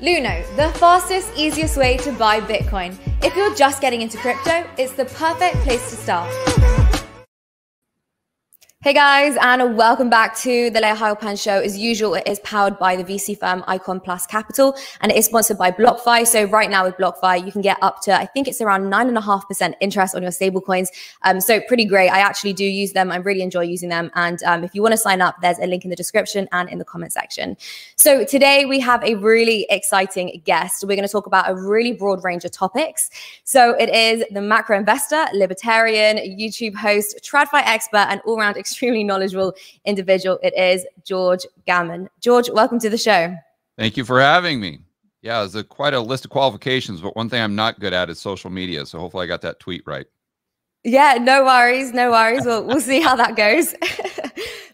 Luno, the fastest, easiest way to buy Bitcoin. If you're just getting into crypto, it's the perfect place to start. Hey guys, and welcome back to the Layah Heilpern show. As usual, it is powered by the VC firm Icon Plus Capital, and it is sponsored by BlockFi. So right now with BlockFi, you can get up to, I think it's around 9.5% interest on your stablecoins. So pretty great. I actually do use them. I really enjoy using them. And if you want to sign up, there's a link in the description and in the comment section. So today we have a really exciting guest. We're going to talk about a really broad range of topics. So it is the macro investor, libertarian, YouTube host, TradFi expert, and all-round extremely knowledgeable individual. It is George Gammon. George, welcome to the show. Thank you for having me. Yeah, it's quite a list of qualifications, but one thing I'm not good at is social media. So hopefully I got that tweet right. Yeah, no worries, no worries. We'll see how that goes.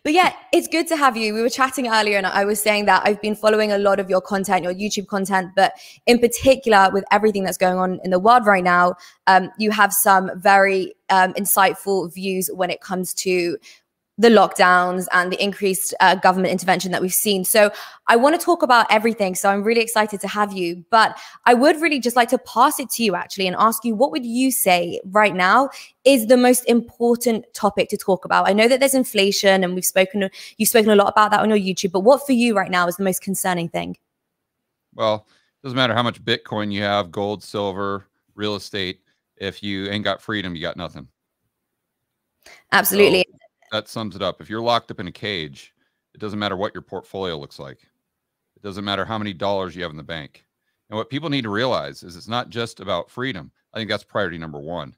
But yeah, it's good to have you. We were chatting earlier and I was saying that I've been following a lot of your content, your YouTube content, but in particular with everything that's going on in the world right now, you have some very insightful views when it comes to the lockdowns and the increased government intervention that we've seen. So I want to talk about everything. So I'm really excited to have you, but I would really just like to pass it to you actually and ask you, what would you say right now is the most important topic to talk about? I know that there's inflation and you've spoken a lot about that on your YouTube, but what for you right now is the most concerning thing? Well, it doesn't matter how much Bitcoin you have, gold, silver, real estate. If you ain't got freedom, you got nothing. Absolutely. So that sums it up. If you're locked up in a cage, it doesn't matter what your portfolio looks like. It doesn't matter how many dollars you have in the bank. And what people need to realize is it's not just about freedom. I think that's priority number one.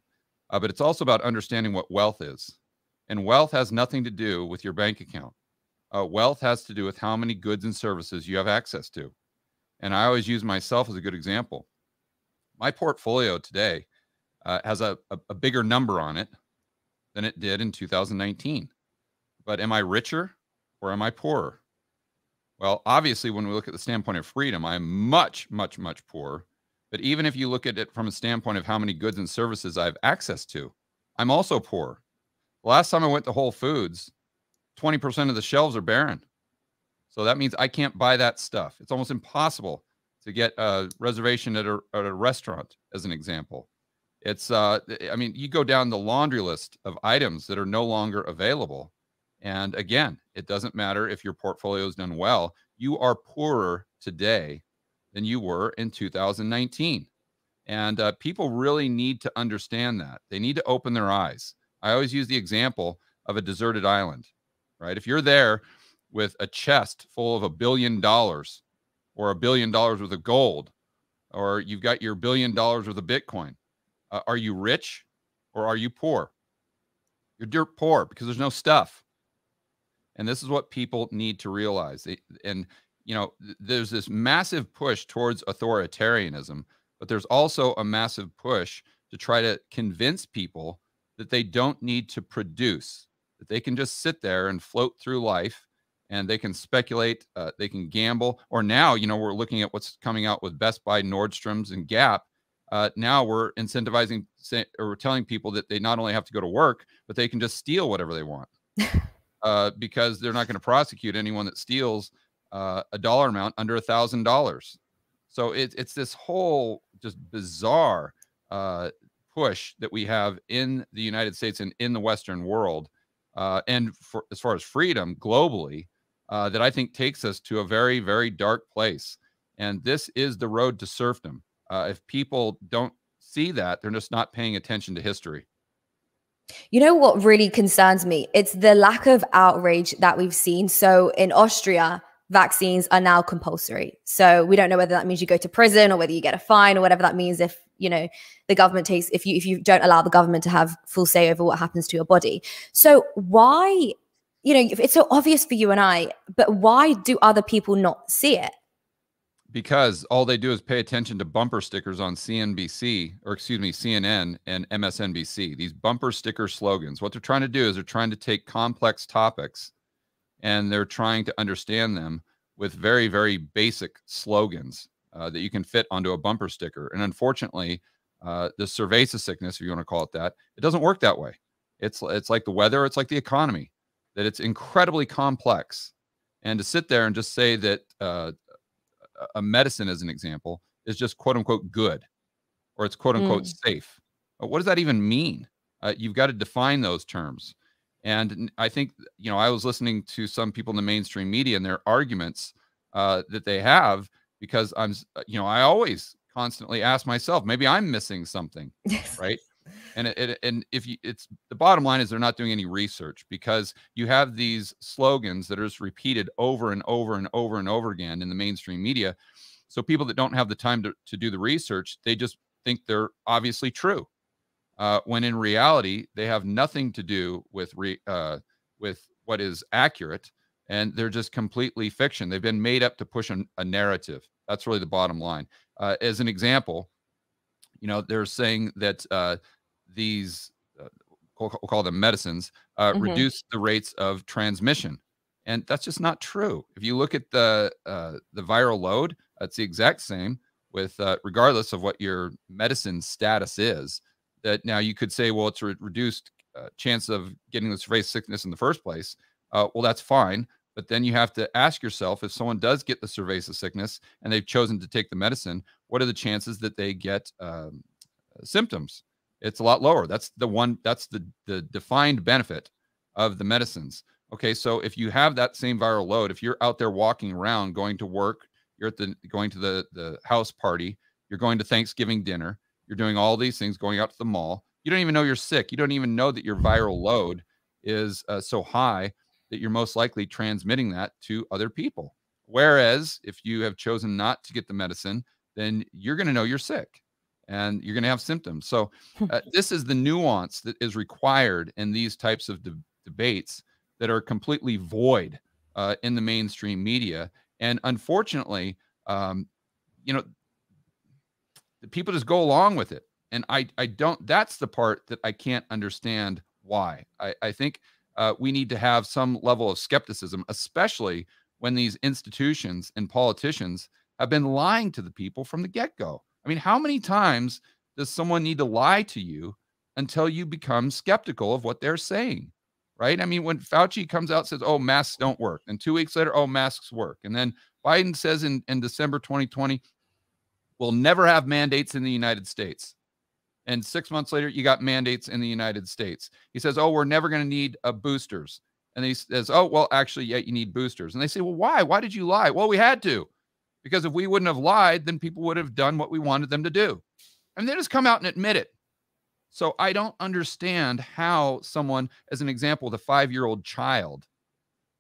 But it's also about understanding what wealth is. And wealth has nothing to do with your bank account. Wealth has to do with how many goods and services you have access to. And I always use myself as a good example. My portfolio today has a bigger number on it than it did in 2019. But am I richer or am I poorer? Well, obviously, when we look at the standpoint of freedom, I'm much, much, much poorer. But even if you look at it from a standpoint of how many goods and services I have access to, I'm also poor. The last time I went to Whole Foods, 20% of the shelves are barren. So that means I can't buy that stuff. It's almost impossible to get a reservation at a restaurant, as an example. It's, I mean, you go down the laundry list of items that are no longer available. And again, it doesn't matter if your portfolio is done well. You are poorer today than you were in 2019. And people really need to understand that. They need to open their eyes. I always use the example of a deserted island, right? If you're there with a chest full of $1 billion or $1 billion worth of gold, or you've got your $1 billion worth of Bitcoin, are you rich or are you poor? You're dirt poor because there's no stuff. And this is what people need to realize. And, you know, there's this massive push towards authoritarianism, but there's also a massive push to try to convince people that they don't need to produce, that they can just sit there and float through life and they can speculate, they can gamble. Or now, you know, we're looking at what's coming out with Best Buy, Nordstrom's, and Gap. Now we're incentivizing, or we're telling people that they not only have to go to work, but they can just steal whatever they want because they're not going to prosecute anyone that steals a dollar amount under $1,000. So it's this whole just bizarre push that we have in the United States and in the Western world, and as far as freedom globally, that I think takes us to a very, very dark place. And this is the road to serfdom. If people don't see that, they're just not paying attention to history. You know what really concerns me? It's the lack of outrage that we've seen. So in Austria, vaccines are now compulsory. So we don't know whether that means you go to prison or whether you get a fine or whatever that means if, you know, the government takes, if you don't allow the government to have full say over what happens to your body. So why, you know, it's so obvious for you and I, but why do other people not see it? Because all they do is pay attention to bumper stickers on CNN and MSNBC. These bumper sticker slogans. What they're trying to do is they're trying to take complex topics and they're trying to understand them with very, very basic slogans that you can fit onto a bumper sticker. And unfortunately, the cerveza sickness, if you want to call it that, it doesn't work that way. It's like the weather. It's like the economy, that it's incredibly complex. And to sit there and just say that a medicine, as an example, is just quote unquote good, or it's quote unquote safe. What does that even mean? You've got to define those terms. And I think, I was listening to some people in the mainstream media and their arguments that they have, because I always constantly ask myself, maybe I'm missing something, right? And it's the bottom line is they're not doing any research, because you have these slogans that are just repeated over and over and over and over again in the mainstream media. So people that don't have the time to do the research, they just think they're obviously true, when in reality they have nothing to do with what is accurate, and they're just completely fiction. They've been made up to push a narrative. That's really the bottom line. As an example, they're saying that these we'll call them medicines reduce the rates of transmission, and that's just not true. If you look at the viral load, that's the exact same with regardless of what your medicine status is. That now you could say, well, it's a reduced chance of getting this cerveza sickness in the first place. Well, that's fine. But then you have to ask yourself, if someone does get the cerveza sickness and they've chosen to take the medicine, what are the chances that they get symptoms? It's a lot lower. That's the defined benefit of the medicines. Okay, so if you have that same viral load, if you're out there walking around, going to work, you're going to the house party, you're going to Thanksgiving dinner, you're doing all these things, going out to the mall, you don't even know you're sick. You don't even know that your viral load is so high that you're most likely transmitting that to other people. Whereas if you have chosen not to get the medicine, then you're going to know you're sick and you're going to have symptoms. So this is the nuance that is required in these types of debates that are completely void in the mainstream media. And unfortunately, the people just go along with it. And I don't, that's the part that I can't understand why. I think we need to have some level of skepticism, especially when these institutions and politicians have been lying to the people from the get-go. I mean, how many times does someone need to lie to you until you become skeptical of what they're saying, right? I mean, when Fauci comes out and says, oh, masks don't work, and 2 weeks later, oh, masks work. And then Biden says in December 2020, we'll never have mandates in the United States. And 6 months later, you got mandates in the United States. He says, oh, we're never going to need boosters. And he says, oh, well, actually, yeah, you need boosters. And they say, well, why? Why did you lie? Well, we had to. Because if we wouldn't have lied, then people would have done what we wanted them to do. And they just come out and admit it. So I don't understand how someone, as an example, the 5-year-old child,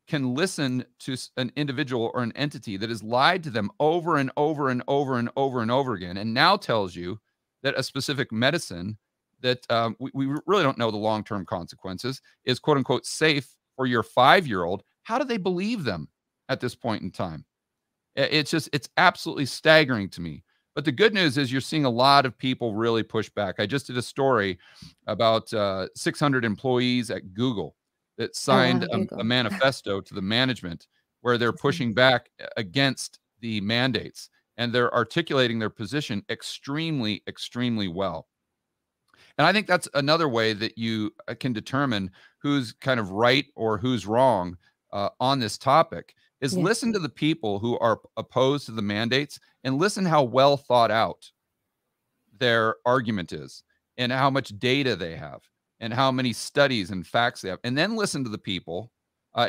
can listen to an individual or an entity that has lied to them over and over and over and over and over again, and now tells you that a specific medicine that we really don't know the long-term consequences is quote unquote safe for your 5-year-old. How do they believe them at this point in time? It's absolutely staggering to me. But the good news is you're seeing a lot of people really push back. I just did a story about 600 employees at Google that signed a manifesto to the management where they're pushing back against the mandates, and they're articulating their position extremely, extremely well. And I think that's another way that you can determine who's kind of right or who's wrong on this topic is listen to the people who are opposed to the mandates and listen how well thought out their argument is and how much data they have and how many studies and facts they have. And then listen to the people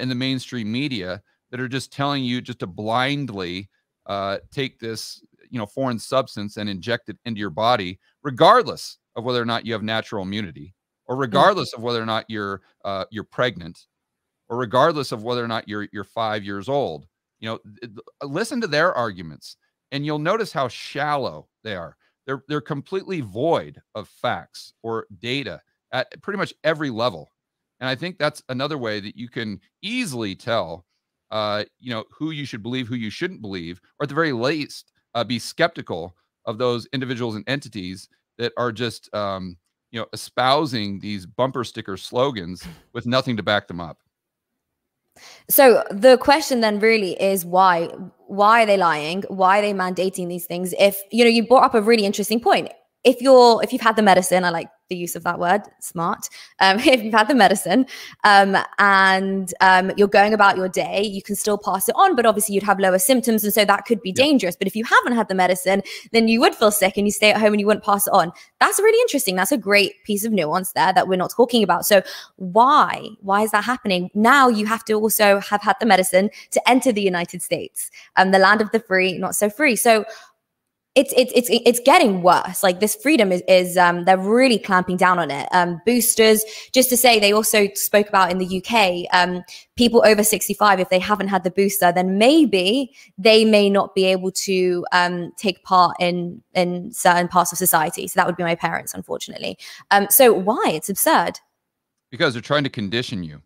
in the mainstream media that are just telling you just to blindly take this, foreign substance and inject it into your body, regardless of whether or not you have natural immunity, or regardless of whether or not you're pregnant, or regardless of whether or not you're 5 years old. Listen to their arguments, and you'll notice how shallow they are. They're completely void of facts or data at pretty much every level. And I think that's another way that you can easily tell, who you should believe, who you shouldn't believe, or at the very least, be skeptical of those individuals and entities that are just, espousing these bumper sticker slogans with nothing to back them up. So the question then really is why are they lying? Why are they mandating these things? If, you brought up a really interesting point. If you've had the medicine, I like the use of that word, smart, if you've had the medicine, and you're going about your day, you can still pass it on, but obviously you'd have lower symptoms, and so that could be dangerous. But if you haven't had the medicine, then you would feel sick and you stay at home and you wouldn't pass it on. That's really interesting. That's a great piece of nuance there that we're not talking about. So why is that happening? Now you have to also have had the medicine to enter the United States, the land of the free, not so free. So it's getting worse. Like, this freedom is they're really clamping down on it. Boosters, just to say, they also spoke about in the UK, people over 65, if they haven't had the booster, then maybe they may not be able to take part in certain parts of society. So that would be my parents, unfortunately. So why? It's absurd. Because they're trying to condition you.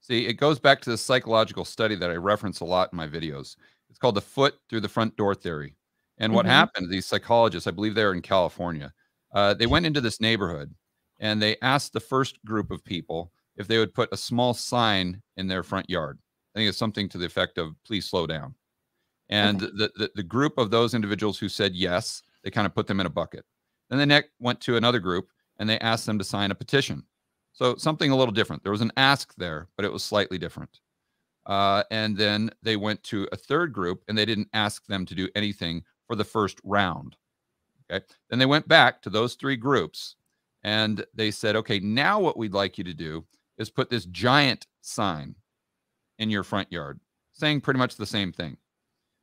See, it goes back to the psychological study that I reference a lot in my videos. It's called the foot through the front door theory. And what happened, these psychologists, I believe they're in California, they went into this neighborhood and they asked the first group of people if they would put a small sign in their front yard. I think it's something to the effect of, please slow down. And the group of those individuals who said yes, they kind of put them in a bucket. Then they went to another group and they asked them to sign a petition. So something a little different. There was an ask there, but it was slightly different. And then they went to a third group and they didn't ask them to do anything for the first round. Okay. Then they went back to those three groups and they said, okay, now what we'd like you to do is put this giant sign in your front yard saying pretty much the same thing.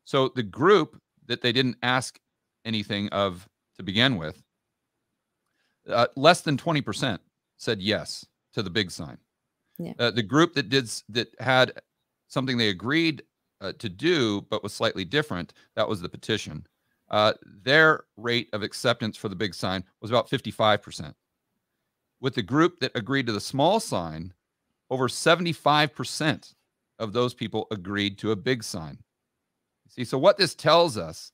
So the group that they didn't ask anything of to begin with, less than 20% said yes to the big sign. Yeah. The group that had something they agreed to do, but was slightly different, that was the petition. Their rate of acceptance for the big sign was about 55%. With the group that agreed to the small sign, over 75% of those people agreed to a big sign. See, so what this tells us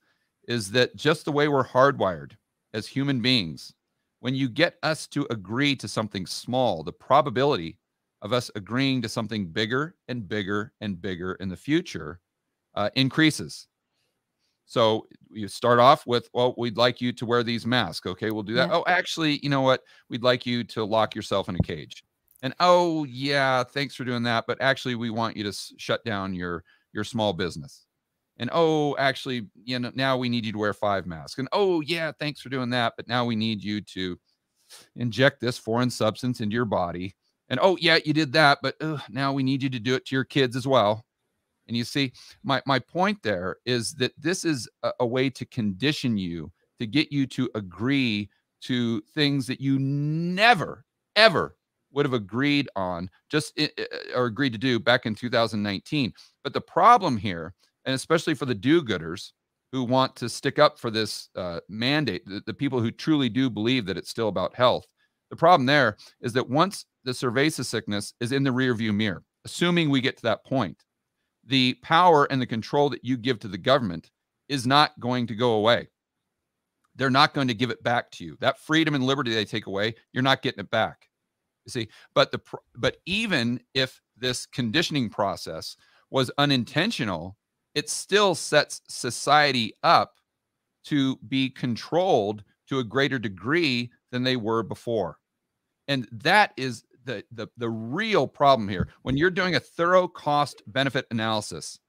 is that just the way we're hardwired as human beings, when you get us to agree to something small, the probability of us agreeing to something bigger and bigger and bigger in the future increases. So you start off with, well, we'd like you to wear these masks. Okay, we'll do that. Yeah. Oh, actually, you know what? We'd like you to lock yourself in a cage. And oh, yeah, thanks for doing that. But actually, we want you to shut down your small business. And oh, actually, you know, now we need you to wear 5 masks. And oh, yeah, thanks for doing that. But now we need you to inject this foreign substance into your body. And oh, yeah, you did that. But now we need you to do it to your kids as well. And you see, my point there is that this is a way to condition you, to get you to agree to things that you never, ever would have agreed on or agreed to do back in 2019. But the problem here, and especially for the do-gooders who want to stick up for this mandate, the people who truly do believe that it's still about health, the problem there is that once the cerveza sickness is in the rearview mirror, assuming we get to that point, the power and the control that you give to the government is not going to go away. They're not going to give it back to you. That freedom and liberty they take away, you're not getting it back. You see, but even if this conditioning process was unintentional, it still sets society up to be controlled to a greater degree than they were before. And that is the real problem here. When you're doing a thorough cost benefit analysis,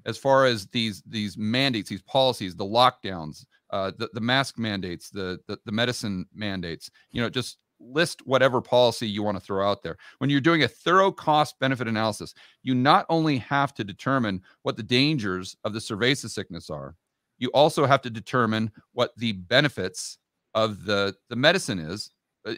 as far as these mandates, these policies, the lockdowns, the mask mandates, the medicine mandates, you know, just list whatever policy you want to throw out there. When you're doing a thorough cost benefit analysis, you not only have to determine what the dangers of the cerveza sickness are, you also have to determine what the benefits of the medicine is.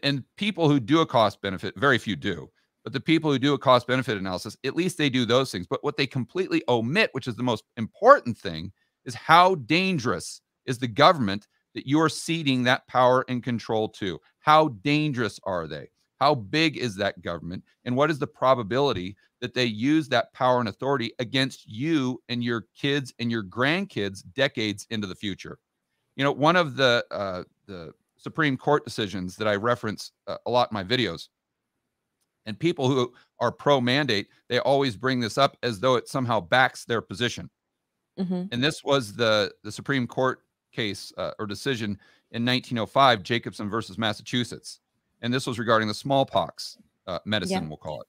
And people who do a cost benefit, very few do, but the people who do a cost benefit analysis, at least they do those things. But what they completely omit, which is the most important thing, is how dangerous is the government that you're ceding that power and control to. How dangerous are they? How big is that government? And what is the probability that they use that power and authority against you and your kids and your grandkids decades into the future? You know, one of the Supreme Court decisions that I reference a lot in my videos, and people who are pro-mandate, they always bring this up as though it somehow backs their position. And this was the Supreme Court case or decision in 1905, Jacobson versus Massachusetts. And this was regarding the smallpox medicine, Yeah. we'll call it.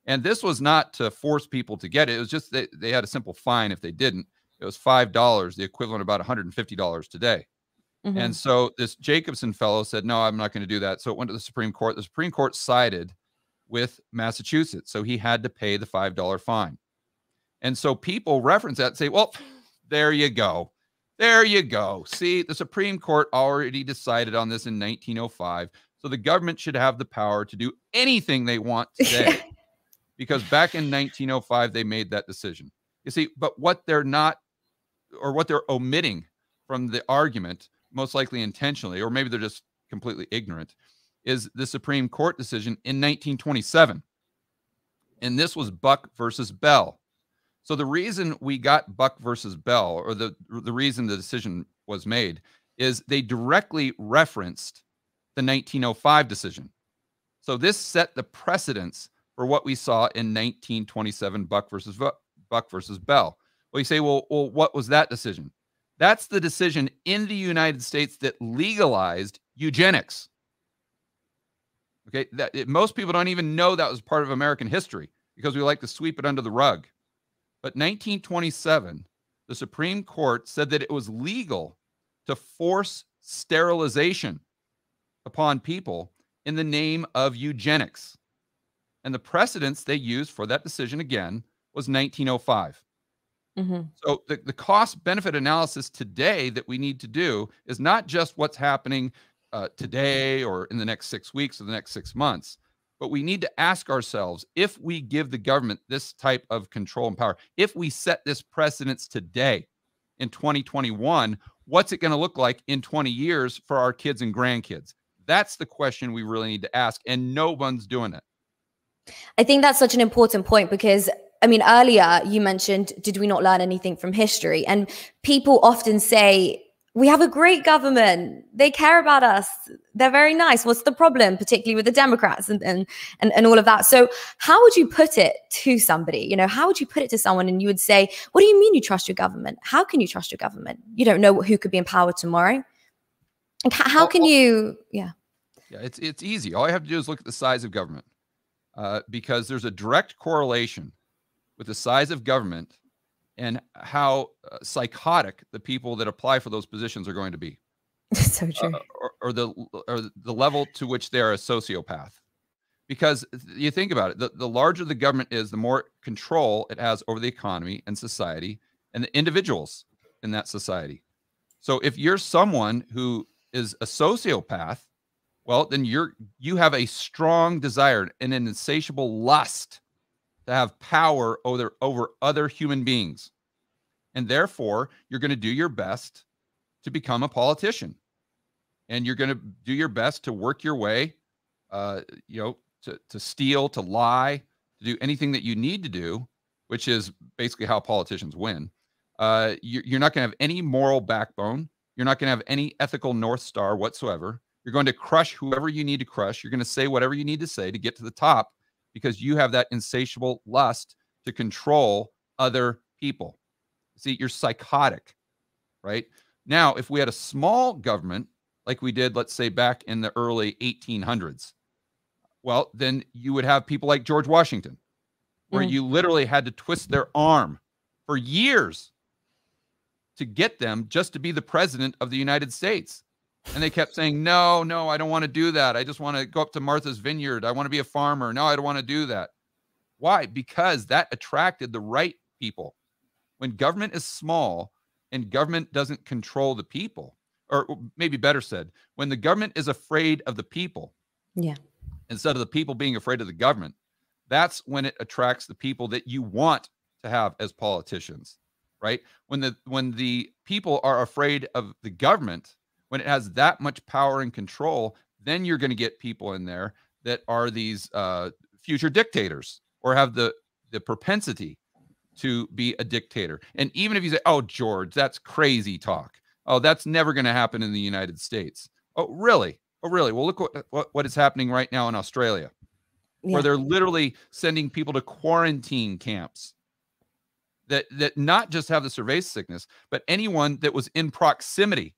And this was not to force people to get it. It was just they had a simple fine if they didn't. It was $5, the equivalent of about $150 today. Mm-hmm. And so this Jacobson fellow said, no, I'm not going to do that. So it went to the Supreme Court. The Supreme Court sided with Massachusetts. So he had to pay the $5 fine. And so people reference that and say, well, there you go. There you go. See, the Supreme Court already decided on this in 1905. So the government should have the power to do anything they want today. Because back in 1905, they made that decision. You see, but what they're not, or what they're omitting from the argument, most likely intentionally, or maybe they're just completely ignorant, is the Supreme Court decision in 1927. And this was Buck versus Bell. So the reason we got Buck versus Bell, or the reason the decision was made, is they directly referenced the 1905 decision. So this set the precedence for what we saw in 1927, Buck versus Bell. Well, you say, well, what was that decision? That's the decision in the United States that legalized eugenics. Okay, most people don't even know that was part of American history because we like to sweep it under the rug. But 1927, the Supreme Court said that it was legal to force sterilization upon people in the name of eugenics. And the precedence they used for that decision, again, was 1905. Mm-hmm. So the cost-benefit analysis today that we need to do is not just what's happening today or in the next 6 weeks or the next 6 months, but we need to ask ourselves, if we give the government this type of control and power, if we set this precedence today in 2021, what's it going to look like in 20 years for our kids and grandkids? That's the question we really need to ask, and no one's doing it. I think that's such an important point because, I mean, earlier you mentioned, did we not learn anything from history? And people often say, we have a great government. They care about us. They're very nice. What's the problem, particularly with the Democrats and all of that? So how would you put it to somebody? You know, how would you put it to someone? And you would say, what do you mean you trust your government? How can you trust your government? You don't know who could be in power tomorrow. And how can you, yeah. Yeah, it's easy. All I have to do is look at the size of government because there's a direct correlation with the size of government and how psychotic the people that apply for those positions are going to be. So true. Or the level to which they're a sociopath. Because you think about it, the larger the government is, the more control it has over the economy and society and the individuals in that society. So if you're someone who is a sociopath, well, then you have a strong desire and an insatiable lust to have power over other human beings. And therefore, you're going to do your best to become a politician. And you're going to do your best to work your way, to steal, to lie, to do anything that you need to do, which is basically how politicians win. You're not going to have any moral backbone. You're not going to have any ethical North Star whatsoever. You're going to crush whoever you need to crush. You're going to say whatever you need to say to get to the top because you have that insatiable lust to control other people. See, you're psychotic, right? Now, if we had a small government like we did, let's say back in the early 1800s, well, then you would have people like George Washington, where you literally had to twist their arm for years to get them just to be the president of the United States. And they kept saying, no, I don't want to do that. I just want to go up to Martha's Vineyard. I want to be a farmer. No, I don't want to do that. Why? Because that attracted the right people. When government is small and government doesn't control the people, or maybe better said, when the government is afraid of the people, instead of the people being afraid of the government, that's when it attracts the people that you want to have as politicians, right? When the people are afraid of the government, when it has that much power and control, then you're going to get people in there that are these future dictators or have the propensity to be a dictator. And even if you say, oh, George, that's crazy talk. Oh, that's never going to happen in the United States. Oh, really? Oh, really? Well, look what is happening right now in Australia, where they're literally sending people to quarantine camps that not just have the cerveza sickness, but anyone that was in proximity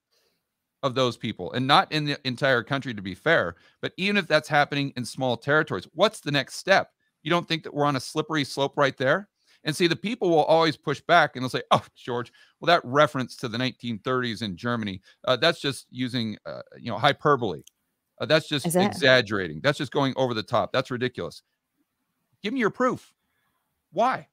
of those people, and not in the entire country, to be fair, but even if that's happening in small territories, what's the next step? You don't think that we're on a slippery slope right there? And see, the people will always push back and they'll say, oh, George, well, that reference to the 1930s in Germany, that's just using, hyperbole. That's just exaggerating. That's just going over the top. That's ridiculous. Give me your proof. Why?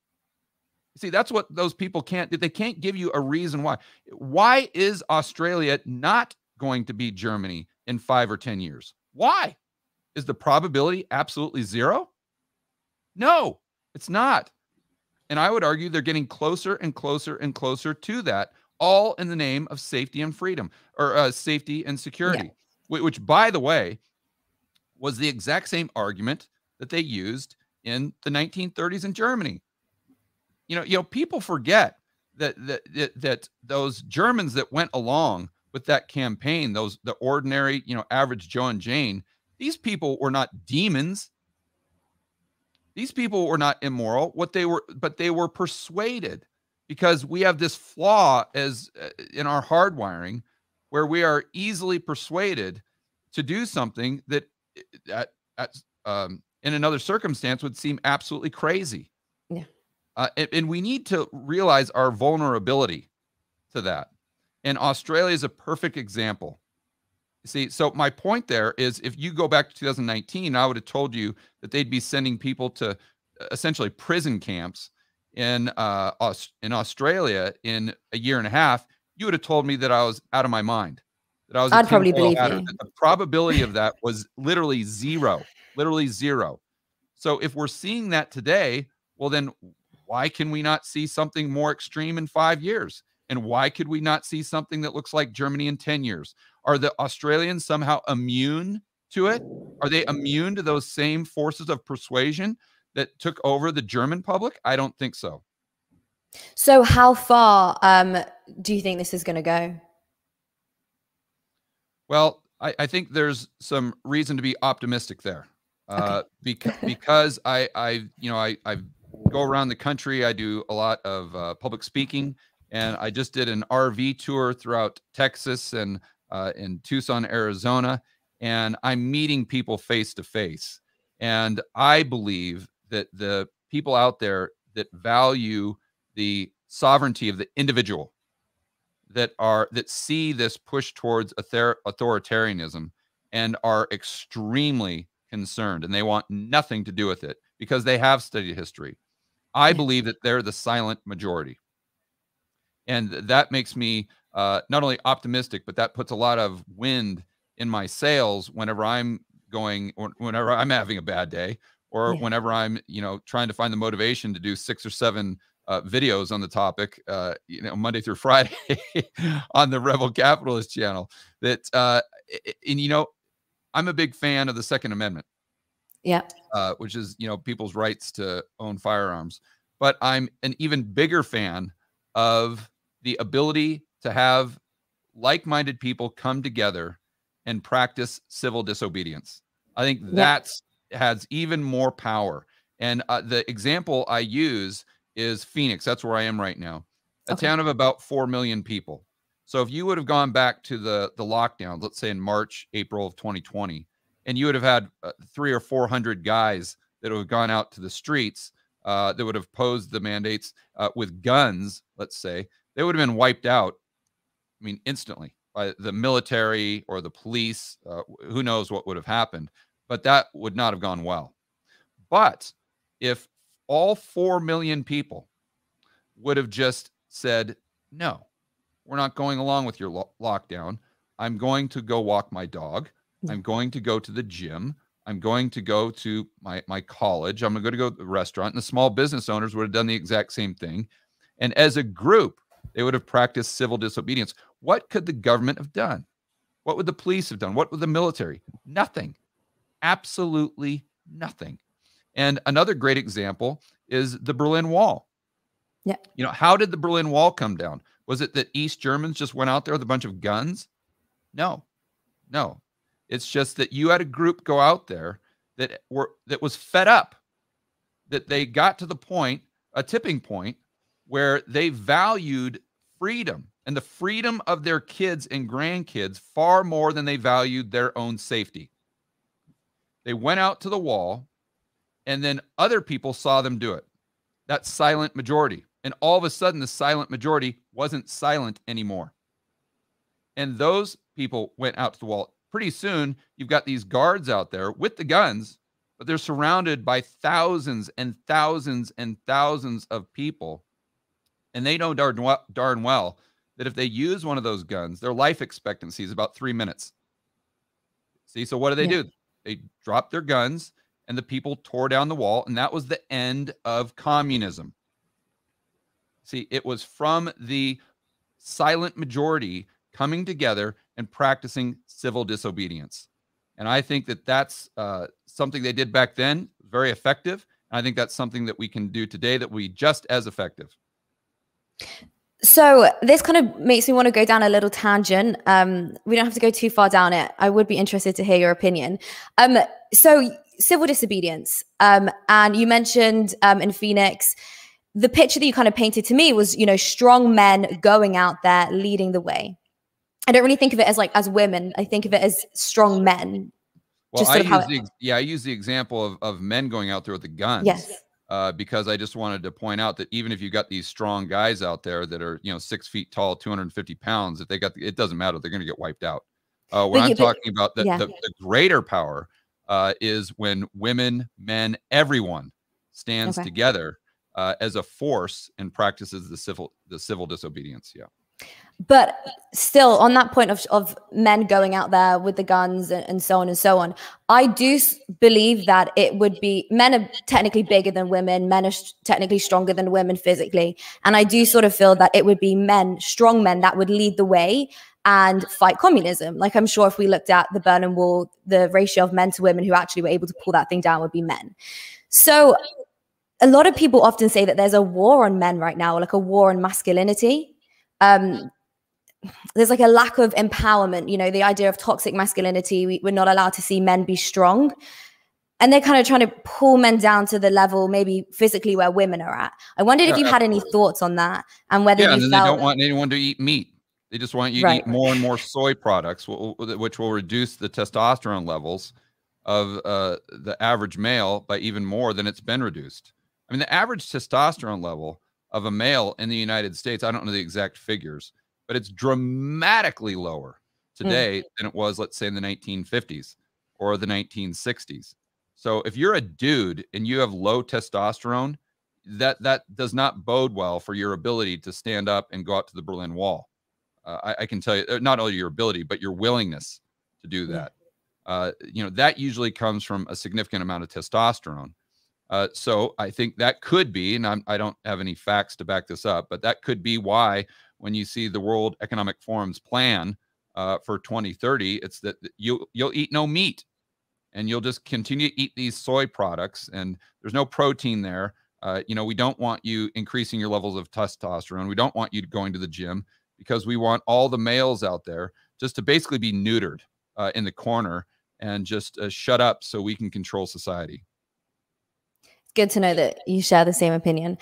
See, that's what those people can't do. They can't give you a reason why. Why is Australia not going to be Germany in 5 or 10 years? Why? Is the probability absolutely zero? No, it's not. And I would argue they're getting closer and closer and closer to that, all in the name of safety and freedom, or safety and security, which, by the way, was the exact same argument that they used in the 1930s in Germany. People forget that those Germans that went along with that campaign, the ordinary, average Joe and Jane, these people were not demons. These people were not immoral. But they were persuaded, because we have this flaw as in our hardwiring, where we are easily persuaded to do something that in another circumstance would seem absolutely crazy. Yeah. And we need to realize our vulnerability to that. And Australia is a perfect example. See, so my point there is, if you go back to 2019, I would have told you that they'd be sending people to essentially prison camps in Australia in a year and a half. You would have told me that I was out of my mind. That I was. I'd probably believe you. The probability of that was literally zero. Literally zero. So if we're seeing that today, well, then why can we not see something more extreme in 5 years? And why could we not see something that looks like Germany in 10 years? Are the Australians somehow immune to it? Are they immune to those same forces of persuasion that took over the German public? I don't think so. So how far do you think this is going to go? Well, I think there's some reason to be optimistic there. Okay. Because I go around the country. I do a lot of public speaking, and I just did an RV tour throughout Texas and in Tucson, Arizona, and I'm meeting people face to face. And I believe that the people out there that value the sovereignty of the individual, that see this push towards authoritarianism and are extremely concerned, and they want nothing to do with it because they have studied history. I believe that they're the silent majority. And that makes me not only optimistic, but that puts a lot of wind in my sails whenever I'm having a bad day, or whenever I'm, trying to find the motivation to do 6 or 7 videos on the topic, Monday through Friday on the Rebel Capitalist channel. I'm a big fan of the Second Amendment. Yeah. Which is, people's rights to own firearms. But I'm an even bigger fan of the ability to have like-minded people come together and practice civil disobedience. I think that has even more power. And the example I use is Phoenix. That's where I am right now. A town of about 4 million people. So if you would have gone back to the lockdown, let's say in March, April of 2020, and you would have had 300 or 400 guys that would have gone out to the streets, that would have posed the mandates with guns, let's say, they would have been wiped out, instantly by the military or the police. Who knows what would have happened, but that would not have gone well. But if all 4 million people would have just said, no, we're not going along with your lockdown. I'm going to go walk my dog. I'm going to go to the gym. I'm going to go to my college. I'm going to go to the restaurant. And the small business owners would have done the exact same thing. And as a group, they would have practiced civil disobedience. What could the government have done? What would the police have done? What would the military? Nothing. Absolutely nothing. And another great example is the Berlin Wall. Yeah. How did the Berlin Wall come down? Was it that East Germans just went out there with a bunch of guns? No. It's just that you had a group go out there that was fed up, that they got to the point, a tipping point, where they valued freedom and the freedom of their kids and grandkids far more than they valued their own safety. They went out to the wall, and then other people saw them do it. That silent majority. And all of a sudden, the silent majority wasn't silent anymore. And those people went out to the wall. Pretty soon, you've got these guards out there with the guns, but they're surrounded by thousands and thousands and thousands of people. And they know darn well that if they use one of those guns, their life expectancy is about 3 minutes. See, so what do? They dropped their guns, and the people tore down the wall, and that was the end of communism. See, it was from the silent majority coming together and practicing civil disobedience. And I think that that's something they did back then, very effective. And I think that's something that we can do today that will be just as effective. So this kind of makes me want to go down a little tangent. We don't have to go too far down it. I would be interested to hear your opinion. So civil disobedience, and you mentioned in Phoenix, the picture that you kind of painted to me was, strong men going out there leading the way. I don't really think of it as as women. I think of it as strong men. Well, I use the example of men going out there with the guns. Yes. Because I just wanted to point out that even if you got these strong guys out there that are, 6 feet tall, 250 pounds, if they got, it doesn't matter. They're going to get wiped out. When I'm talking about the greater power is when women, men, everyone stands together as a force and practices the civil disobedience. Yeah. But still, on that point of men going out there with the guns and so on and so on, I do believe that it would be, men are technically bigger than women, men are technically stronger than women physically. And I do sort of feel that it would be men, strong men, that would lead the way and fight communism. Like, I'm sure if we looked at the Berlin Wall, the ratio of men to women who actually were able to pull that thing down would be men. So a lot of people often say that there's a war on men right now, like a war on masculinity. There's like a lack of empowerment, the idea of toxic masculinity. We're not allowed to see men be strong. And they're kind of trying to pull men down to the level maybe physically where women are at. I wondered if you had any thoughts on that and whether you felt... they don't want anyone to eat meat. They just want you to eat more and more soy products, which will reduce the testosterone levels of the average male by even more than it's been reduced. I mean, the average testosterone level of a male in the United States, I don't know the exact figures, but it's dramatically lower today than it was, let's say, in the 1950s or the 1960s. So if you're a dude and you have low testosterone, that does not bode well for your ability to stand up and go out to the Berlin Wall. I can tell you, not only your ability, but your willingness to do that. That usually comes from a significant amount of testosterone. So I think that could be, and I don't have any facts to back this up, but that could be why when you see the World Economic Forum's plan for 2030, it's that you'll eat no meat and you'll just continue to eat these soy products, and there's no protein there. We don't want you increasing your levels of testosterone. We don't want you going to the gym, because we want all the males out there just to basically be neutered in the corner and just shut up so we can control society. Good to know that you share the same opinion.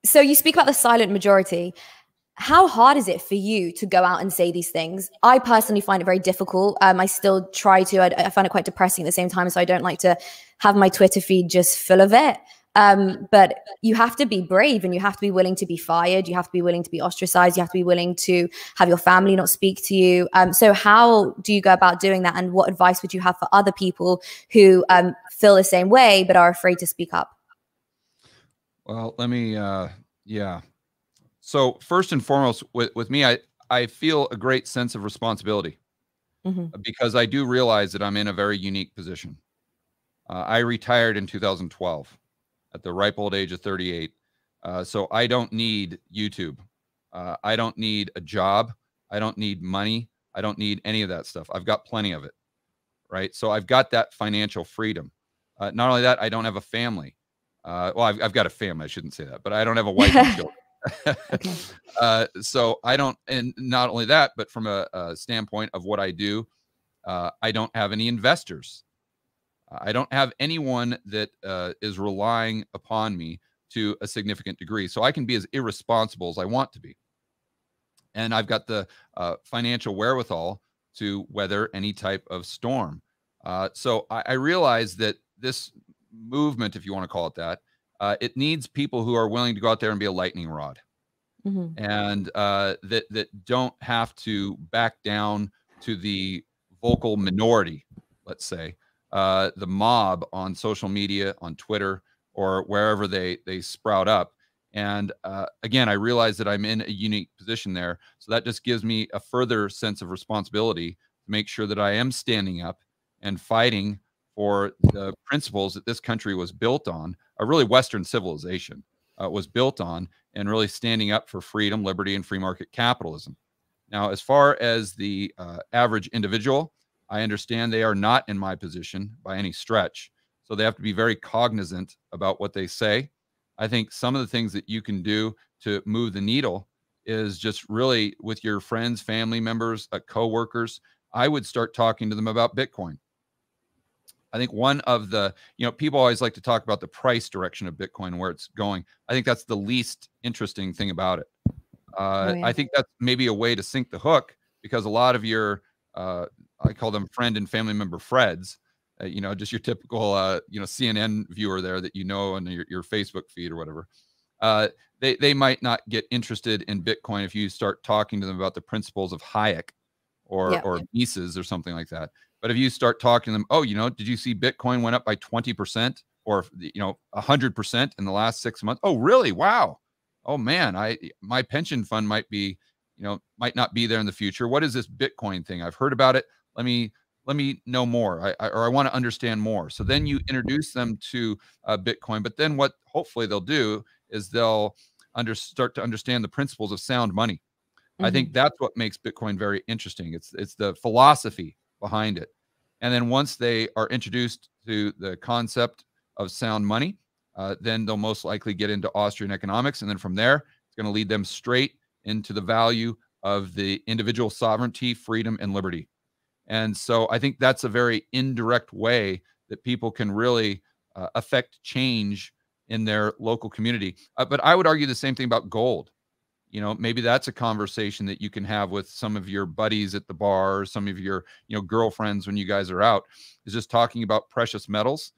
So you speak about the silent majority. How hard is it for you to go out and say these things? I personally find it very difficult. I still try to. I find it quite depressing at the same time, so I don't like to have my Twitter feed just full of it. But you have to be brave, and you have to be willing to be fired. You have to be willing to be ostracized. You have to be willing to have your family not speak to you. So how do you go about doing that? And what advice would you have for other people who feel the same way but are afraid to speak up? Well, let me, So first and foremost, with me, I feel a great sense of responsibility because I do realize that I'm in a very unique position. I retired in 2012 at the ripe old age of 38. So I don't need YouTube. I don't need a job. I don't need money. I don't need any of that stuff. I've got plenty of it, right? So I've got that financial freedom. Not only that, I don't have a family. Well, I've got a family. I shouldn't say that, but I don't have a wife and children. So I don't, and not only that, but from a standpoint of what I do, I don't have any investors. I don't have anyone that is relying upon me to a significant degree. So I can be as irresponsible as I want to be. and I've got the financial wherewithal to weather any type of storm. So I realize that this movement, if you want to call it that, it needs people who are willing to go out there and be a lightning rod, and that don't have to back down to the vocal minority, let's say, the mob on social media, on Twitter, or wherever they sprout up. And again, I realize that I'm in a unique position there. So that just gives me a further sense of responsibility to make sure that I am standing up and fighting for the principles that this country was built on, a really Western civilization was built on, and really standing up for freedom, liberty, and free market capitalism. Now, as far as the average individual, I understand they are not in my position by any stretch. So they have to be very cognizant about what they say. I think some of the things that you can do to move the needle is just really with your friends, family members, coworkers. I would start talking to them about Bitcoin. I think one of the, people always like to talk about the price direction of Bitcoin, where it's going. I think that's the least interesting thing about it. I think that's maybe a way to sink the hook, because a lot of your, I call them friend and family member Freds, just your typical, CNN viewer there that on your Facebook feed or whatever. They might not get interested in Bitcoin if you start talking to them about the principles of Hayek or Mises or something like that. But if you start talking to them, oh, did you see Bitcoin went up by 20% or 100% in the last 6 months? Oh, really? Wow. Oh man, my pension fund might not be there in the future. What is this Bitcoin thing? I've heard about it. Let me know more. I want to understand more. So then you introduce them to Bitcoin. But then what hopefully they'll do is they'll start to understand the principles of sound money. I think that's what makes Bitcoin very interesting. It's the philosophy behind it. And then once they are introduced to the concept of sound money, then they'll most likely get into Austrian economics. And then from there, it's going to lead them straight into the value of the individual sovereignty, freedom, and liberty. And so I think that's a very indirect way that people can really affect change in their local community. But I would argue the same thing about gold. Maybe that's a conversation that you can have with some of your buddies at the bar, or some of your, girlfriends when you guys are out, is just talking about precious metals,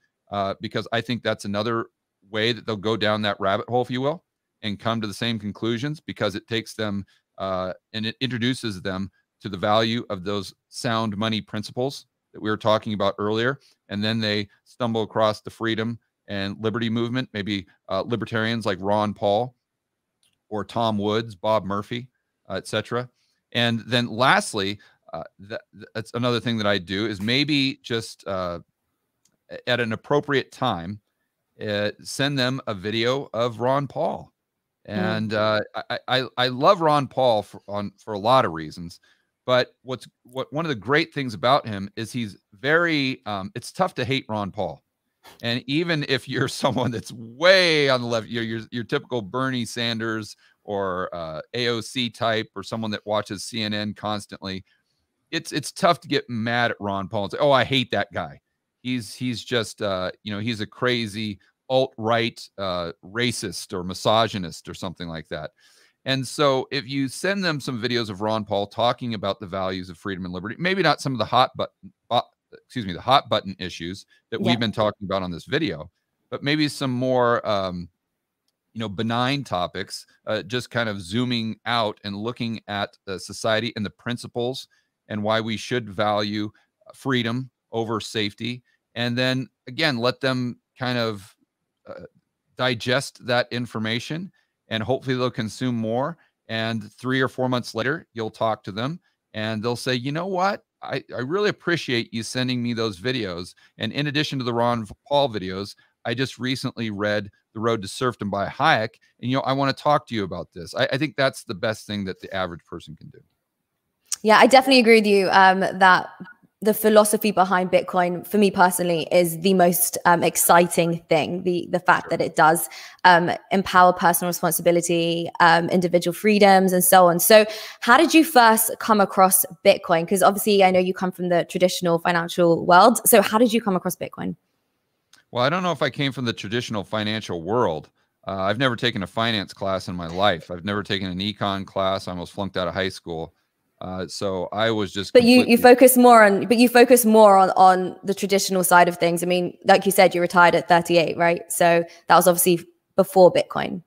because I think that's another way that they'll go down that rabbit hole, if you will, and come to the same conclusions, because it takes them and it introduces them to the value of those sound money principles that we were talking about earlier. And then they stumble across the freedom and liberty movement, maybe libertarians like Ron Paul or Tom Woods, Bob Murphy, etc. And then lastly, that's another thing that I do is maybe just at an appropriate time, send them a video of Ron Paul. And I love Ron Paul for a lot of reasons. But one of the great things about him is he's very, it's tough to hate Ron Paul. And even if you're someone that's way on the left, your typical Bernie Sanders or AOC type, or someone that watches CNN constantly, it's tough to get mad at Ron Paul and say, oh, I hate that guy. He's just, he's a crazy alt-right racist or misogynist or something like that. And so if you send them some videos of Ron Paul talking about the values of freedom and liberty, maybe not some of the hot button issues that we've been talking about on this video, but maybe some more, benign topics, just kind of zooming out and looking at society and the principles and why we should value freedom over safety. And then again, let them kind of digest that information, and hopefully they'll consume more. And 3 or 4 months later, you'll talk to them and they'll say, you know what? I really appreciate you sending me those videos. And in addition to the Ron Paul videos, I just recently read The Road to Serfdom by Hayek. And, I want to talk to you about this. I think that's the best thing that the average person can do. Yeah, I definitely agree with you that the philosophy behind Bitcoin, for me personally, is the most exciting thing. The fact that it does empower personal responsibility, individual freedoms, and so on. So how did you first come across Bitcoin? Because obviously I know you come from the traditional financial world. So how did you come across Bitcoin? Well, I don't know if I came from the traditional financial world. I've never taken a finance class in my life. I've never taken an econ class. I almost flunked out of high school. So I was just. But you focus more on, on the traditional side of things. I mean, like you said, you retired at 38, right? So that was obviously before Bitcoin.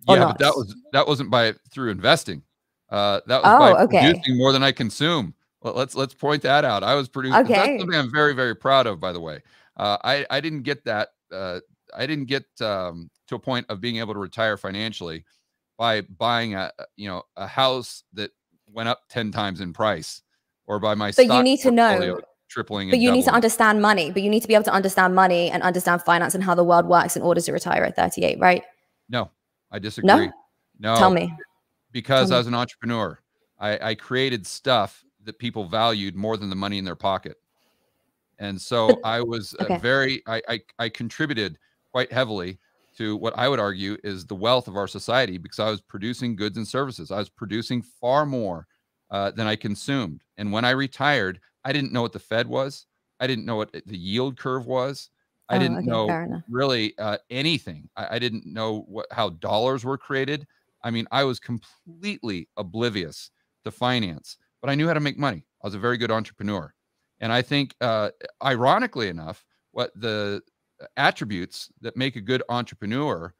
Yeah, but that wasn't through investing. That was by producing more than I consume. Well, let's point that out. I was producing. Okay. That's something I'm very, very proud of, by the way. I didn't get that. I didn't get to a point of being able to retire financially by buying a house that went up 10 times in price, or by my stock you need to know tripling. But you need to understand money. But you need to be able to understand money and understand finance and how the world works in order to retire at 38, right? No, I disagree. No? Tell me. Because I was an entrepreneur. I created stuff that people valued more than the money in their pocket. And so I was I contributed quite heavily to what I would argue is the wealth of our society, because I was producing goods and services. I was producing far more than I consumed. And when I retired, I didn't know what the Fed was. I didn't know what the yield curve was. I didn't know really anything. I didn't know how dollars were created. I mean, I was completely oblivious to finance, but I knew how to make money. I was a very good entrepreneur. And I think, ironically enough, what the attributes that make a good entrepreneur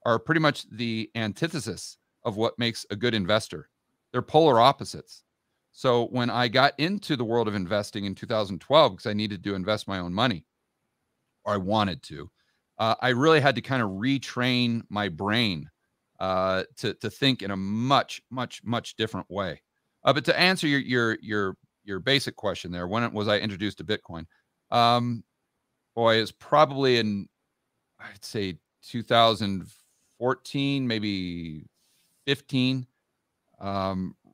are pretty much the antithesis of what makes a good investor. They're polar opposites. So when I got into the world of investing in 2012, because I needed to invest my own money, or I wanted to, I really had to kind of retrain my brain to think in a much, much, much different way. But to answer your basic question there, when was I introduced to Bitcoin? Boy, it's probably in, I'd say 2014, maybe 15.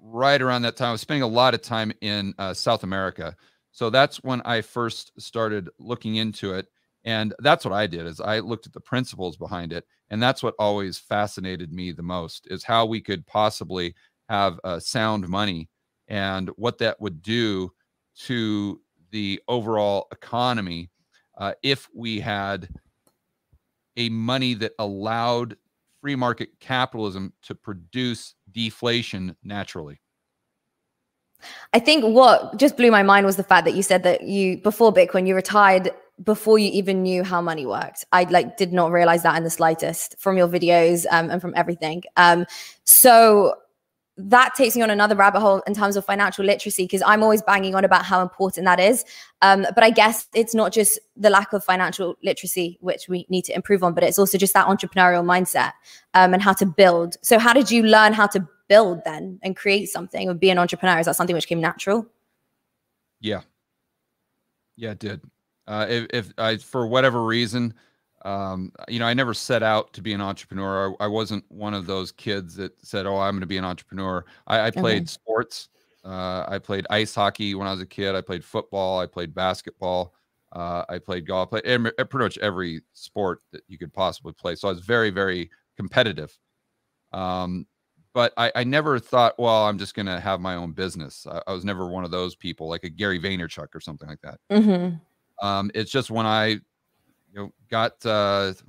Right around that time, I was spending a lot of time in South America. So that's when I first started looking into it. And that's what I did, is I looked at the principles behind it. And that's what always fascinated me the most, is how we could possibly have sound money and what that would do to the overall economy if we had a money that allowed free market capitalism to produce deflation naturally. I think what just blew my mind was the fact that you said that before Bitcoin, you retired before you even knew how money worked. I did not realize that in the slightest from your videos and from everything. So that takes me on another rabbit hole in terms of financial literacy, because I'm always banging on about how important that is. But I guess it's not just the lack of financial literacy, which we need to improve on, but it's also just that entrepreneurial mindset and how to build. So how did you learn how to build then and create something or be an entrepreneur? Is that something which came natural? Yeah, it did. If I, for whatever reason, I never set out to be an entrepreneur. I wasn't one of those kids that said, "Oh, I'm going to be an entrepreneur." I played sports. I played ice hockey when I was a kid. I played football. I played basketball. I played golf. I played pretty much every sport that you could possibly play. So I was very, very competitive. But I never thought, well, I'm just going to have my own business. I was never one of those people, like a Gary Vaynerchuk or something like that. It's just when I got,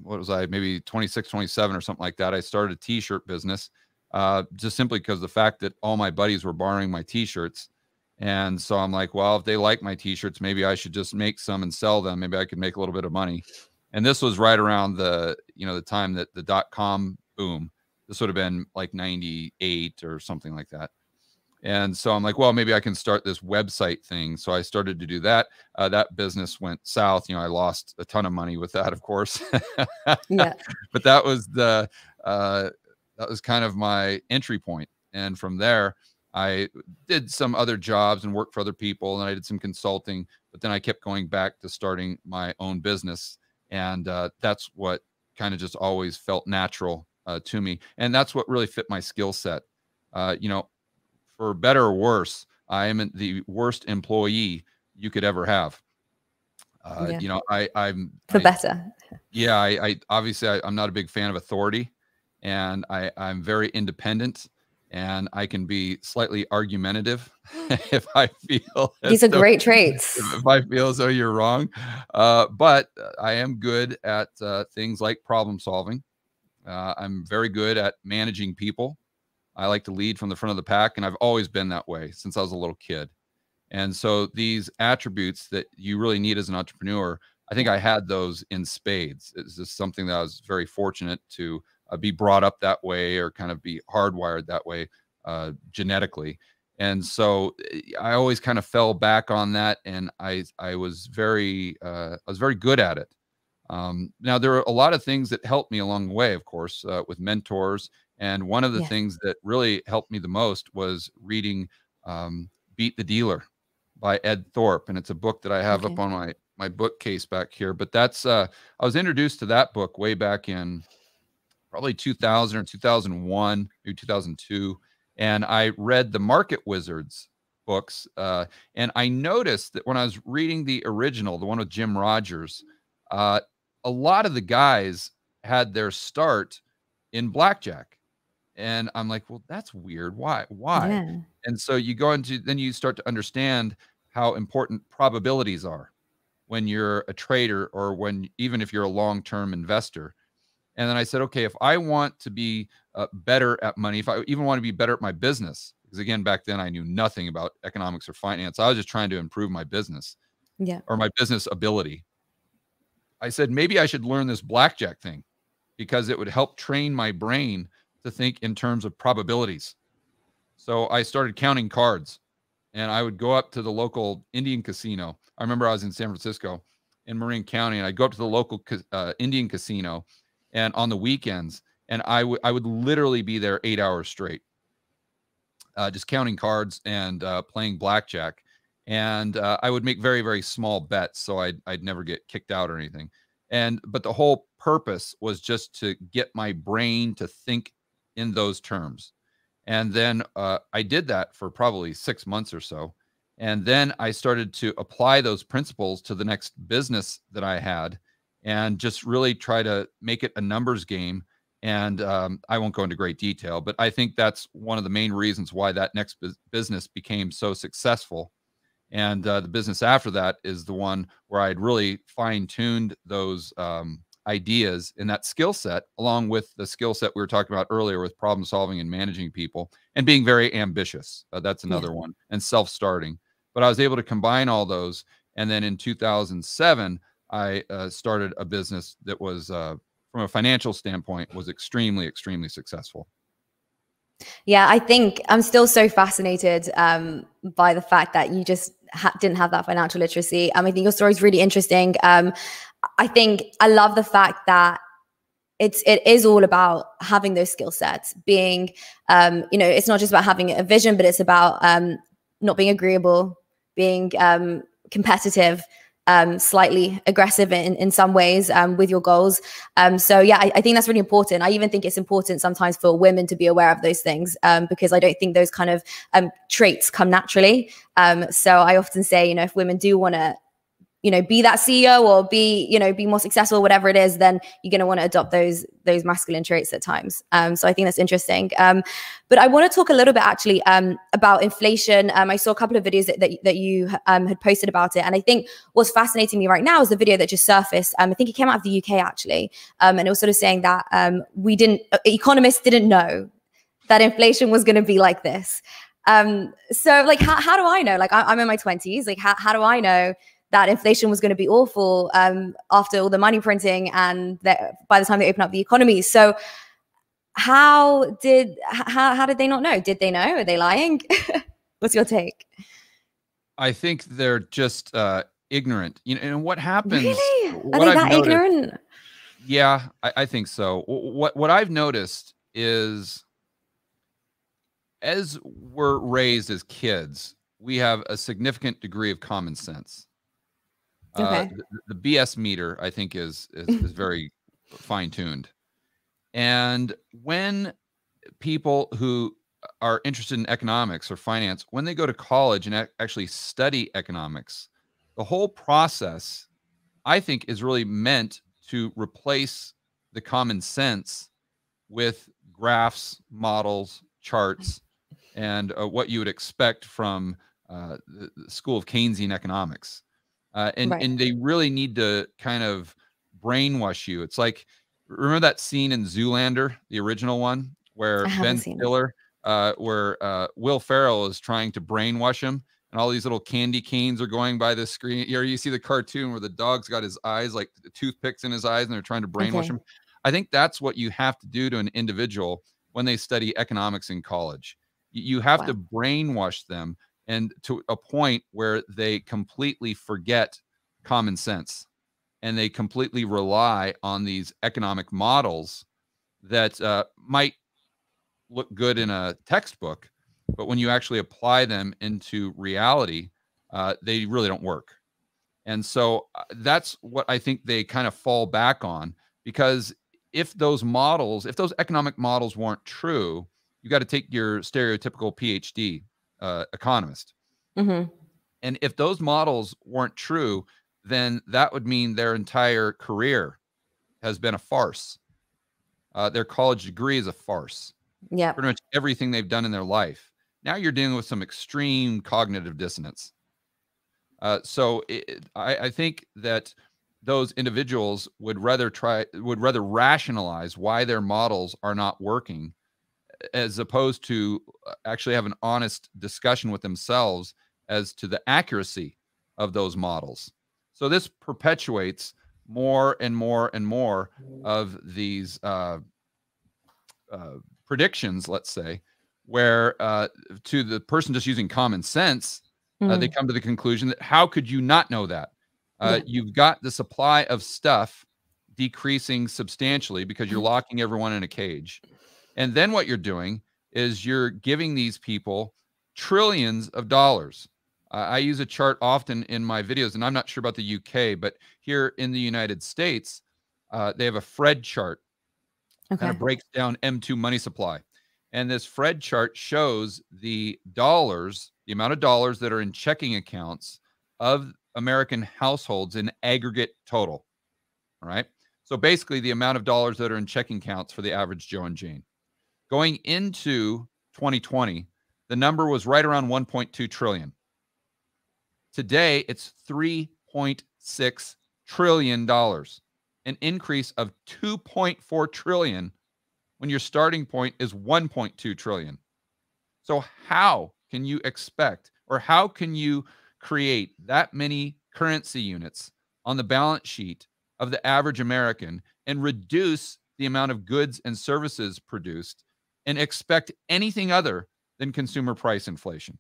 what was I, maybe 26, 27 or something like that, I started a t-shirt business, just simply because the fact that all my buddies were borrowing my t-shirts. And so I'm like, well, if they like my t-shirts, maybe I should just make some and sell them. Maybe I could make a little bit of money. And this was right around the time that the .com boom. This would have been like 98 or something like that. And so I'm like, well, maybe I can start this website thing. So I started to do that. That business went south. I lost a ton of money with that, of course. Yeah. But that was kind of my entry point. And from there, I did some other jobs and worked for other people, and I did some consulting. But then I kept going back to starting my own business. And that's what kind of just always felt natural to me. And that's what really fit my skill set. For better or worse, I am the worst employee you could ever have. I'm for better. Yeah. I obviously I'm not a big fan of authority, and I'm very independent, and I can be slightly argumentative if I feel these are great traits. If I feel as though you're wrong. But I am good at things like problem solving. I'm very good at managing people. I like to lead from the front of the pack, and I've always been that way since I was a little kid. And so these attributes that you really need as an entrepreneur, I think I had those in spades. It's just something that I was very fortunate to be brought up that way, or kind of be hardwired that way genetically. And so I always kind of fell back on that, and I was very good at it. Now, there are a lot of things that helped me along the way, of course, with mentors. And one of the things that really helped me the most was reading Beat the Dealer by Ed Thorpe. And it's a book that I have up on my bookcase back here. But that's I was introduced to that book way back in probably 2000 or 2001, maybe 2002. And I read the Market Wizards books. And I noticed that when I was reading the original, the one with Jim Rogers, a lot of the guys had their start in blackjack. And I'm like, well, that's weird. Why? Yeah. And so you go into, then you start to understand how important probabilities are when you're a trader, or even if you're a long-term investor. And then I said, okay, if I want to be better at money, if I even want to be better at my business, because again, back then I knew nothing about economics or finance. I was just trying to improve my business, or my business ability. I said, maybe I should learn this blackjack thing, because it would help train my brain to think in terms of probabilities. So I started counting cards, and I would go up to the local Indian casino. I remember I was in San Francisco in Marin County, and I'd go up to the local Indian casino, and on the weekends, and I would literally be there 8 hours straight, just counting cards and playing blackjack. And I would make very, very small bets, so I'd never get kicked out or anything. But the whole purpose was just to get my brain to think in those terms. And then I did that for probably 6 months or so. And then I started to apply those principles to the next business that I had, and just really try to make it a numbers game. And I won't go into great detail, but I think that's one of the main reasons why that next business became so successful. And the business after that is the one where I'd really fine-tuned those ideas and that skill set, along with the skill set we were talking about earlier with problem solving and managing people, and being very ambitious. That's another one, and self-starting. But I was able to combine all those. And then in 2007, I started a business that was, from a financial standpoint, was extremely, extremely successful. Yeah, I think I'm still so fascinated by the fact that you just didn't have that financial literacy. I think your story is really interesting. I think I love the fact that it is all about having those skill sets, being, it's not just about having a vision, but it's about not being agreeable, being competitive, slightly aggressive in some ways with your goals. So yeah, I think that's really important. I even think it's important sometimes for women to be aware of those things, because I don't think those kind of traits come naturally. So I often say, if women do want to, be that CEO, or be more successful, whatever it is, then you're going to want to adopt those masculine traits at times. So I think that's interesting. But I want to talk a little bit actually about inflation. I saw a couple of videos that you had posted about it. And I think what's fascinating me right now is the video that just surfaced. I think it came out of the UK actually. And it was sort of saying that economists didn't know that inflation was going to be like this. So like, how do I know? Like I'm in my 20s. Like how do I know that inflation was going to be awful after all the money printing, and by the time they open up the economy? So how did they not know? Did they know? Are they lying? What's your take? I think they're just ignorant. And what happens? Really? Are they that ignorant? Yeah, I think so. What I've noticed is, as we're raised as kids, we have a significant degree of common sense. Okay. The BS meter, I think, is very fine-tuned. And when people who are interested in economics or finance, when they go to college and actually study economics, the whole process, I think, is really meant to replace the common sense with graphs, models, charts, and what you would expect from the School of Keynesian economics. And they really need to kind of brainwash you. It's like, Remember that scene in Zoolander, the original one, where I haven't Ben seen it. Stiller, where Will Ferrell is trying to brainwash him, and all these little candy canes are going by the screen. You see the cartoon where the dog's got his eyes, like the toothpicks in his eyes, and they're trying to brainwash Okay. him. I think that's what you have to do to an individual when they study economics in college. You have to Wow. brainwash them, and to a point where they completely forget common sense, and they completely rely on these economic models that might look good in a textbook, but when you actually apply them into reality, they really don't work. And so that's what I think they kind of fall back on, because if those economic models weren't true, you got to take your stereotypical PhD economist. Mm-hmm. And if those models weren't true, then that would mean their entire career has been a farce. Their college degree is a farce. Yeah. Pretty much everything they've done in their life. Now you're dealing with some extreme cognitive dissonance. I think that those individuals would rather rationalize why their models are not working, as opposed to actually have an honest discussion with themselves as to the accuracy of those models. So this perpetuates more and more and more of these predictions, let's say, where to the person just using common sense, they come to the conclusion that how could you not know that? Yeah. You've got the supply of stuff decreasing substantially because you're locking everyone in a cage. And then what you're doing is you're giving these people trillions of dollars. I use a chart often in my videos, and I'm not sure about the UK, but here in the United States, they have a Fred chart. Kind Okay. of breaks down M2 money supply. And this Fred chart shows the dollars, the amount of dollars that are in checking accounts of American households in aggregate total. All right. So basically the amount of dollars that are in checking accounts for the average Joe and Jane. Going into 2020, the number was right around 1.2 trillion. Today, it's $3.6 trillion, an increase of 2.4 trillion when your starting point is 1.2 trillion. So how can you expect, or how can you create that many currency units on the balance sheet of the average American and reduce the amount of goods and services produced and expect anything other than consumer price inflation?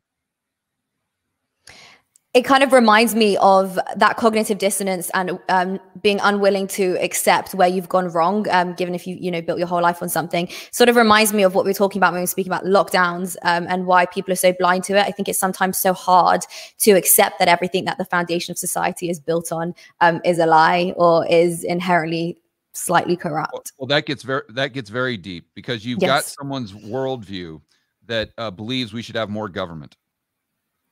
It kind of reminds me of that cognitive dissonance and being unwilling to accept where you've gone wrong, given if you built your whole life on something. Sort of reminds me of what we were talking about when we were speaking about lockdowns, and why people are so blind to it. I think it's sometimes so hard to accept that everything that the foundation of society is built on is a lie or is inherently slightly corrupt. Well, that gets very deep, because you've got someone's worldview that believes we should have more government.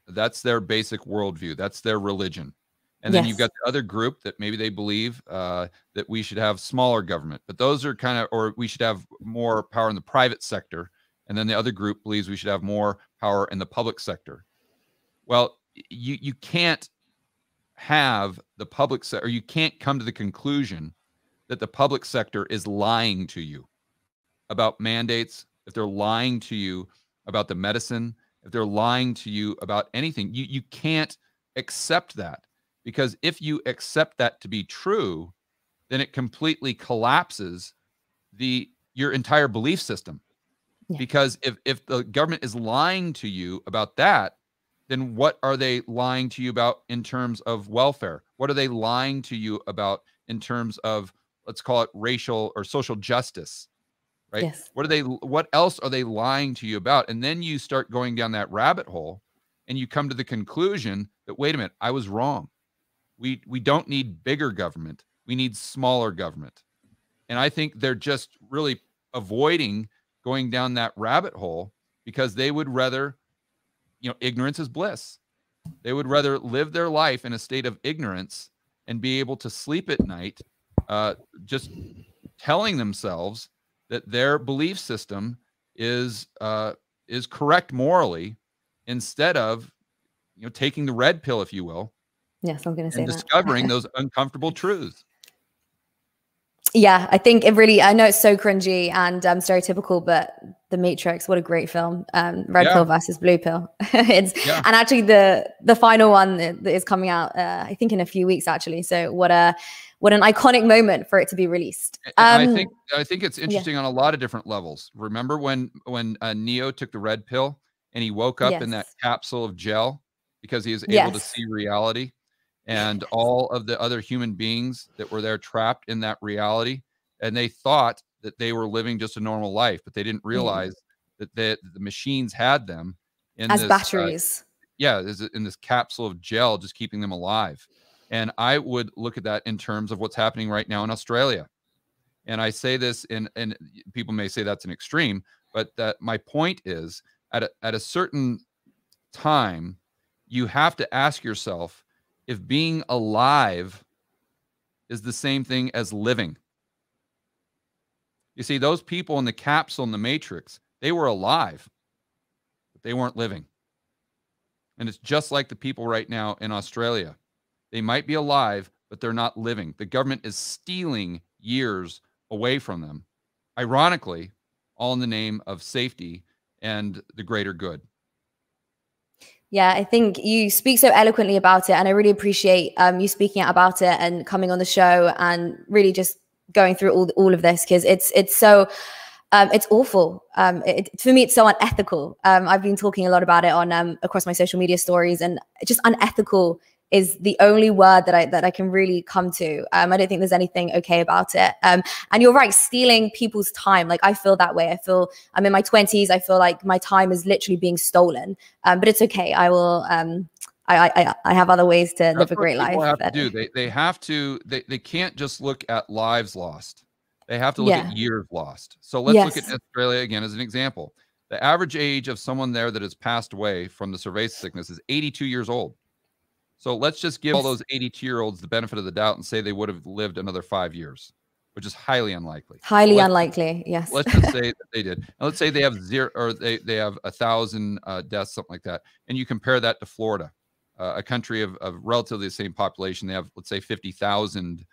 That's their basic worldview. That's their religion. And then you've got the other group that maybe they believe that we should have smaller government, but those are kind of, or we should have more power in the private sector. And then the other group believes we should have more power in the public sector. Well, you can't have the public sector, or you can't come to the conclusion that the public sector is lying to you about mandates, if they're lying to you about the medicine, if they're lying to you about anything. You can't accept that, because if you accept that to be true, then it completely collapses your entire belief system. Because if the government is lying to you about that, then what are they lying to you about in terms of welfare? What are they lying to you about in terms of, let's call it, racial or social justice? Right? Yes. What else are they lying to you about? And then you start going down that rabbit hole, and you come to the conclusion that, wait a minute, I was wrong. We don't need bigger government. We need smaller government. And I think they're just really avoiding going down that rabbit hole, because they would rather, ignorance is bliss. They would rather live their life in a state of ignorance and be able to sleep at night, just telling themselves that their belief system is correct morally, instead of taking the red pill, if you will. Yes, I'm going to say and that. discovering those uncomfortable truths. Yeah, I think it really, I know it's so cringy and stereotypical, but The Matrix, what a great film. Red pill versus blue pill. And actually the final one that is coming out, I think in a few weeks actually. So what an iconic moment for it to be released. I think it's interesting on a lot of different levels. Remember when Neo took the red pill and he woke up in that capsule of gel because he was able to see reality? And all of the other human beings that were there trapped in that reality, and they thought that they were living just a normal life, but they didn't realize that the machines had them in as this, batteries. In this capsule of gel, just keeping them alive. And I would look at that in terms of what's happening right now in Australia. And I say this, and people may say that's an extreme, but that my point is, at a certain time, you have to ask yourself if being alive is the same thing as living. You see, those people in the capsule in the Matrix, they were alive, but they weren't living. And it's just like the people right now in Australia. They might be alive, but they're not living. The government is stealing years away from them, ironically, all in the name of safety and the greater good. Yeah, I think you speak so eloquently about it, and I really appreciate you speaking out about it and coming on the show and really just going through all of this, because it's so it's awful. For me, it's so unethical. I've been talking a lot about it on across my social media stories, and just unethical is the only word that I can really come to. I don't think there's anything okay about it. And you're right, stealing people's time. Like, I feel that way. I feel I'm in my 20s. I feel like my time is literally being stolen. But it's okay. I will. I have other ways to live a great life. Have to do. They have to. They can't just look at lives lost. They have to look at years lost. So let's look at Australia again as an example. The average age of someone there that has passed away from the cerveza sickness is 82 years old. So let's just give all those 82-year-olds the benefit of the doubt and say they would have lived another 5 years, which is highly unlikely. Highly unlikely, yes. Let's just say that they did. Now, let's say they have zero, or they have 1,000 deaths, something like that. And you compare that to Florida, a country of relatively the same population. They have, let's say, 50,000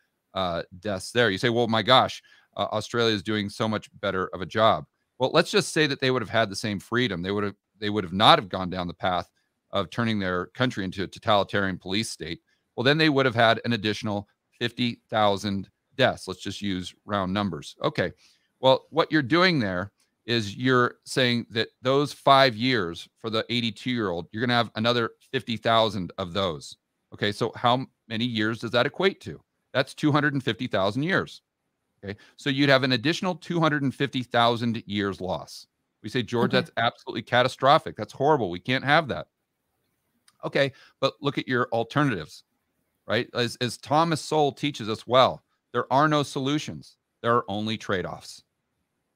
deaths there. You say, well, my gosh, Australia is doing so much better of a job. Well, let's just say that they would have had the same freedom. They would have not have gone down the path of turning their country into a totalitarian police state. Well, then they would have had an additional 50,000 deaths. Let's just use round numbers. Okay. Well, what you're doing there is you're saying that those 5 years for the 82-year-old, you're going to have another 50,000 of those. Okay. So how many years does that equate to? That's 250,000 years. Okay. So you'd have an additional 250,000 years loss. We say, George, that's absolutely catastrophic. That's horrible. We can't have that. Okay, but look at your alternatives, right? As Thomas Sowell teaches us well, there are no solutions. There are only trade-offs,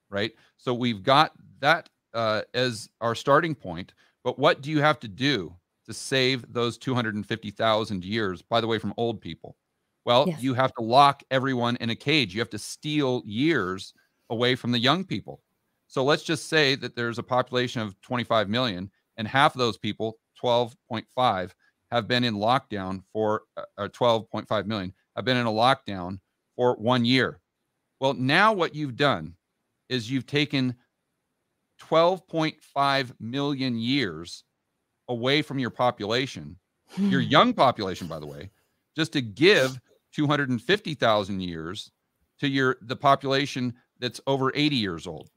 right? So we've got that as our starting point, but what do you have to do to save those 250,000 years, by the way, from old people? Well, you have to lock everyone in a cage. You have to steal years away from the young people. So let's just say that there's a population of 25 million, and half of those people, 12.5, have been in lockdown for 12.5 million have been in a lockdown for 1 year. Well, now what you've done is you've taken 12.5 million years away from your population, your young population, by the way, just to give 250,000 years to the population that's over 80 years old.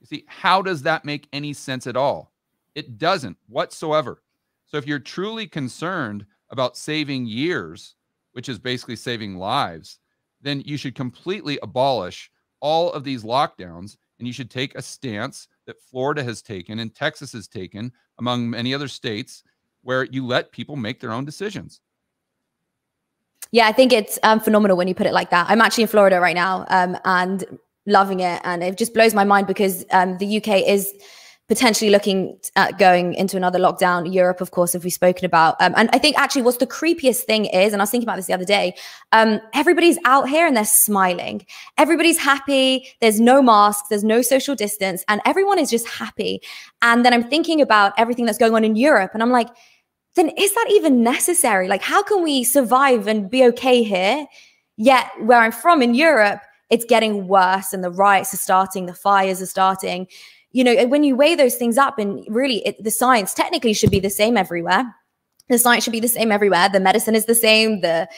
You see, how does that make any sense at all? It doesn't whatsoever. So if you're truly concerned about saving years, which is basically saving lives, then you should completely abolish all of these lockdowns, and you should take a stance that Florida has taken and Texas has taken, among many other states, where you let people make their own decisions. Yeah, I think it's phenomenal when you put it like that. I'm actually in Florida right now and loving it. And it just blows my mind because the UK is potentially looking at going into another lockdown. Europe, of course, if we've spoken about. And I think actually what's the creepiest thing is, and I was thinking about this the other day, everybody's out here and they're smiling. Everybody's happy. There's no masks. There's no social distance. And everyone is just happy. And then I'm thinking about everything that's going on in Europe. And I'm like, then is that even necessary? Like, how can we survive and be okay here? Yet where I'm from in Europe, it's getting worse and the riots are starting, the fires are starting. You know, and when you weigh those things up, and really the science technically should be the same everywhere. The science should be the same everywhere. The medicine is the same. The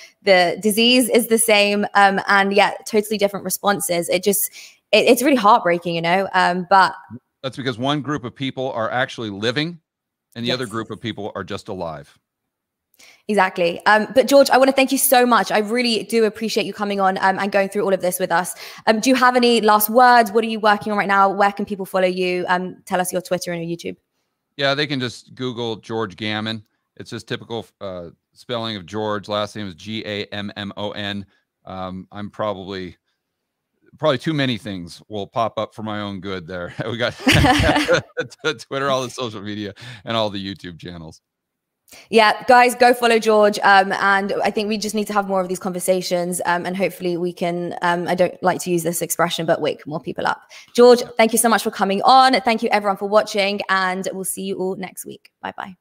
disease is the same. And yet totally different responses. It's really heartbreaking, you know, but that's because one group of people are actually living and the yes. other group of people are just alive. Exactly. But George, I want to thank you so much. I really do appreciate you coming on and going through all of this with us. Do you have any last words? What are you working on right now? Where can people follow you? Tell us your Twitter and your YouTube. Yeah, they can just Google George Gammon. It's just typical spelling of George. Last name is Gammon. I'm probably too many things will pop up for my own good there. We got Twitter, all the social media, and all the YouTube channels. Yeah, guys, go follow George. And I think we just need to have more of these conversations. And hopefully we can, I don't like to use this expression, but wake more people up. George, thank you so much for coming on. Thank you everyone for watching, and we'll see you all next week. Bye-bye.